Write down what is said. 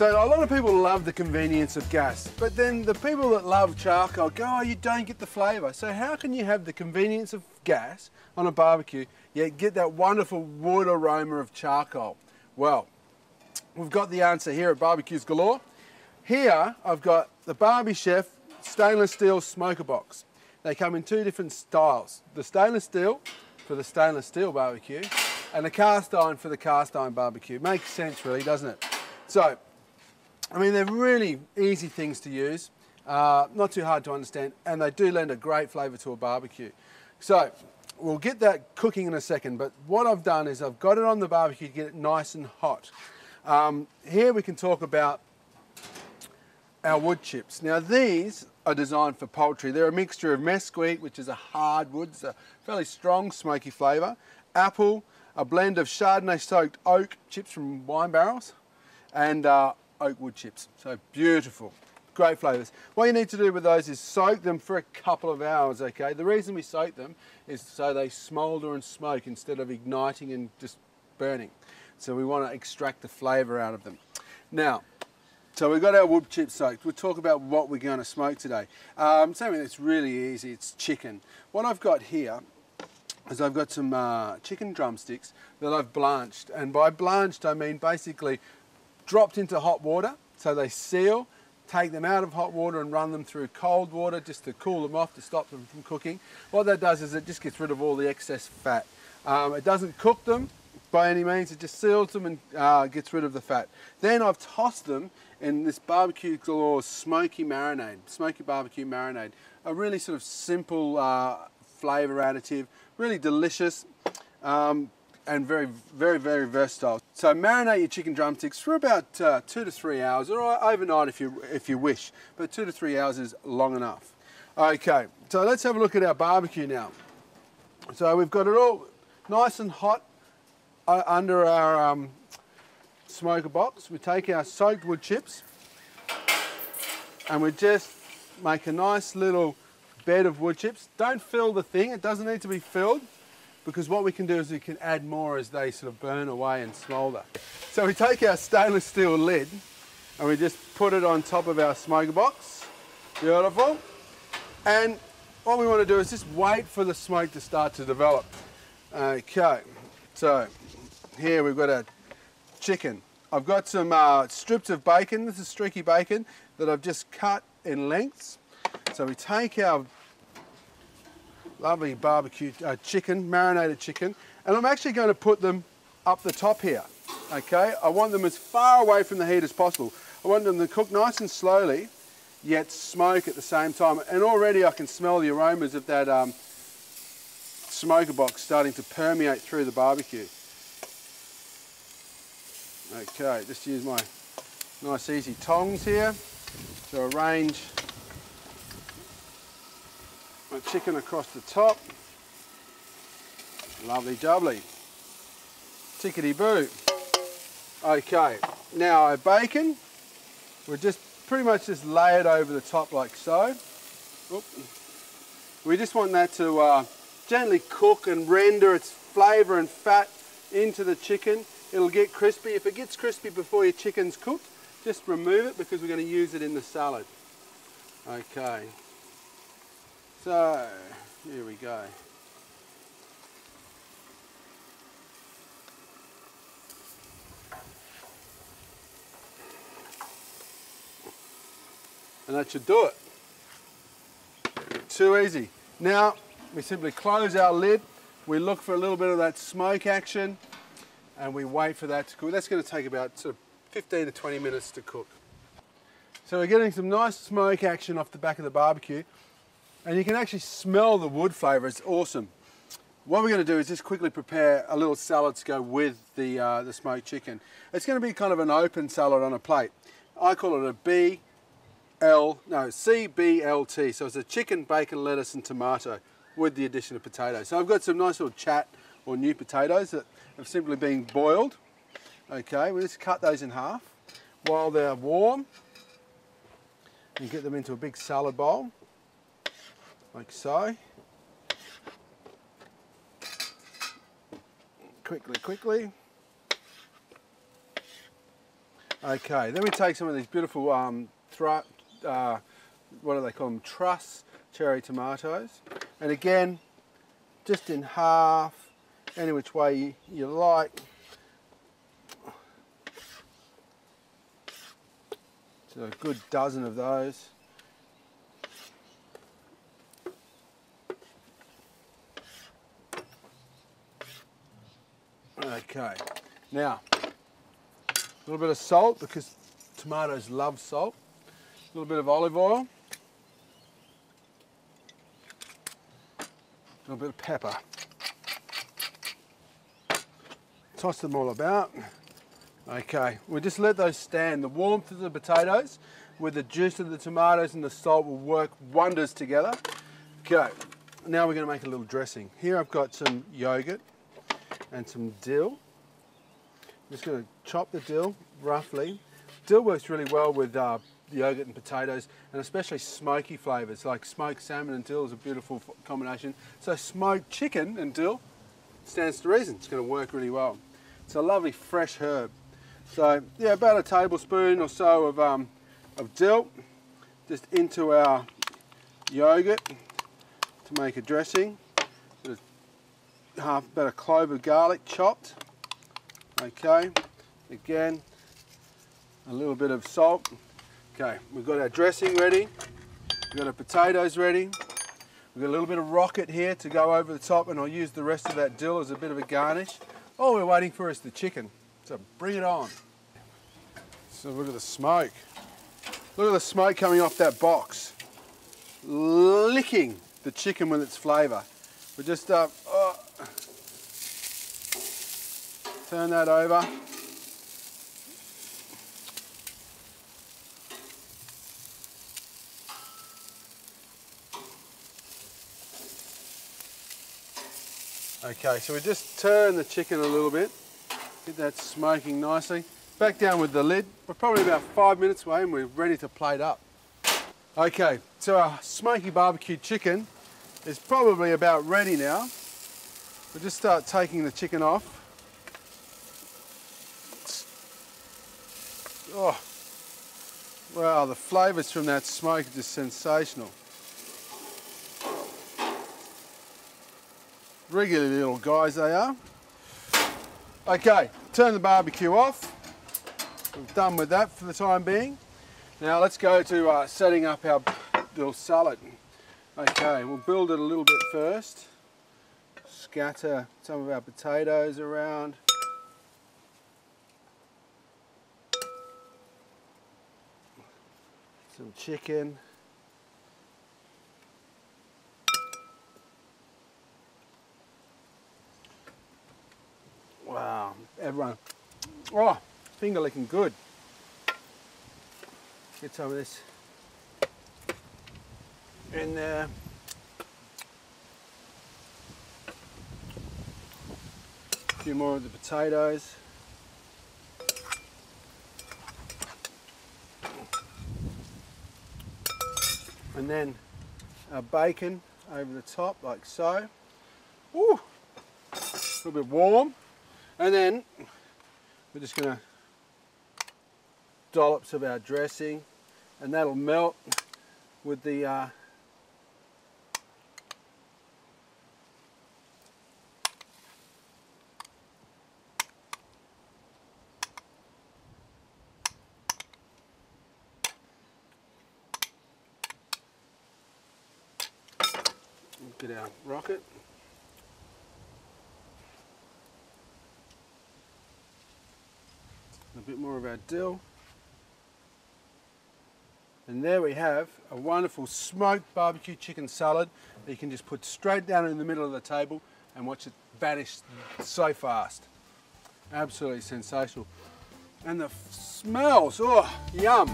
So a lot of people love the convenience of gas, but then the people that love charcoal go, oh, you don't get the flavour. So how can you have the convenience of gas on a barbecue, yet get that wonderful wood aroma of charcoal? Well, we've got the answer here at Barbecues Galore. Here I've got the Bar-B-Chef stainless steel smoker box. They come in two different styles. The stainless steel for the stainless steel barbecue and the cast iron for the cast iron barbecue. Makes sense really, doesn't it? So, I mean, they're really easy things to use, not too hard to understand, and they do lend a great flavour to a barbecue. So, we'll get that cooking in a second, but what I've done is I've got it on the barbecue to get it nice and hot. Here we can talk about our wood chips. Now these are designed for poultry. They're a mixture of mesquite, which is a hard wood, it's a fairly strong smoky flavour, apple, a blend of Chardonnay soaked oak chips from wine barrels, and oak wood chips. So beautiful, great flavours. What you need to do with those is soak them for a couple of hours, okay? The reason we soak them is so they smoulder and smoke instead of igniting and just burning. So we want to extract the flavour out of them. Now, so we've got our wood chips soaked. We'll talk about what we're going to smoke today. Something that's really easy, it's chicken. What I've got here is I've got some chicken drumsticks that I've blanched. And by blanched, I mean basically dropped into hot water, so they seal, take them out of hot water and run them through cold water just to cool them off, to stop them from cooking. What that does is it just gets rid of all the excess fat. It doesn't cook them by any means, it just seals them and gets rid of the fat. Then I've tossed them in this Barbecues Galore smoky marinade, smoky barbecue marinade. A really sort of simple flavour additive, really delicious and very, very, very versatile. So marinate your chicken drumsticks for about 2 to 3 hours, or overnight if you wish, but 2 to 3 hours is long enough. Okay, so let's have a look at our barbecue now. So we've got it all nice and hot under our smoker box. We take our soaked wood chips and we just make a nice little bed of wood chips. Don't fill the thing, it doesn't need to be filled, because what we can do is we can add more as they sort of burn away and smoulder. So we take our stainless steel lid and we just put it on top of our smoker box. Beautiful. And what we want to do is just wait for the smoke to start to develop. Okay, so here we've got our chicken. I've got some strips of bacon. This is streaky bacon that I've just cut in lengths. So we take our lovely barbecue chicken, marinated chicken, and I'm actually going to put them up the top here, okay? I want them as far away from the heat as possible. I want them to cook nice and slowly, yet smoke at the same time. And already I can smell the aromas of that smoker box starting to permeate through the barbecue. Okay, just use my nice easy tongs here to arrange my chicken across the top. Lovely jubbly. Tickety-boo. Okay, now our bacon, we'll just pretty much just lay it over the top like so. Oop. We just want that to gently cook and render its flavour and fat into the chicken. It'll get crispy. If it gets crispy before your chicken's cooked, just remove it because we're going to use it in the salad. Okay. So, here we go. And that should do it. Too easy. Now, we simply close our lid, we look for a little bit of that smoke action, and we wait for that to cook. That's going to take about sort of 15 to 20 minutes to cook. So we're getting some nice smoke action off the back of the barbecue, and you can actually smell the wood flavour. It's awesome. What we're going to do is just quickly prepare a little salad to go with the smoked chicken. It's going to be kind of an open salad on a plate. I call it a CBLT, so it's a chicken, bacon, lettuce and tomato with the addition of potatoes. So I've got some nice little chat or new potatoes that have simply been boiled. Okay, we just cut those in half while they're warm and get them into a big salad bowl, like so. Quickly. Okay, then we take some of these beautiful, what do they call them, truss cherry tomatoes. And again, just in half, any which way you like. So a good dozen of those. Okay, now a little bit of salt because tomatoes love salt. A little bit of olive oil. A little bit of pepper. Toss them all about. Okay, we'll just let those stand. The warmth of the potatoes with the juice of the tomatoes and the salt will work wonders together. Okay, now we're going to make a little dressing. Here I've got some yogurt and some dill. I'm just going to chop the dill roughly. Dill works really well with yogurt and potatoes, and especially smoky flavours like smoked salmon and dill is a beautiful combination. So smoked chicken and dill stands to reason. It's going to work really well. It's a lovely fresh herb. So yeah, about a tablespoon or so of dill just into our yogurt to make a dressing. About a clove of garlic chopped. Okay, again a little bit of salt. Okay, we've got our dressing ready, we've got our potatoes ready, we've got a little bit of rocket here to go over the top, and I'll use the rest of that dill as a bit of a garnish. All we're waiting for is the chicken, so bring it on. So look at the smoke. Look at the smoke coming off that box, licking the chicken with its flavour. We just turn that over. Okay, so we just turn the chicken a little bit, get that smoking nicely. Back down with the lid. We're probably about 5 minutes away and we're ready to plate up. Okay, so our smoky barbecue chicken is probably about ready now. We'll just start taking the chicken off. Oh, wow, the flavours from that smoke are just sensational. Regular little guys they are. Okay, turn the barbecue off. We're done with that for the time being. Now let's go to setting up our little salad. Okay, we'll build it a little bit first. Scatter some of our potatoes around. Some chicken. Wow, everyone. Oh, finger licking good. Get some of this in there. A few more of the potatoes. And then our bacon over the top like so. Ooh, a little bit warm. And then we're just going to dollops of our dressing, and that'll melt with the get our rocket. A bit more of our dill. And there we have a wonderful smoked barbecue chicken salad that you can just put straight down in the middle of the table and watch it vanish so fast. Absolutely sensational. And the smells, oh, yum.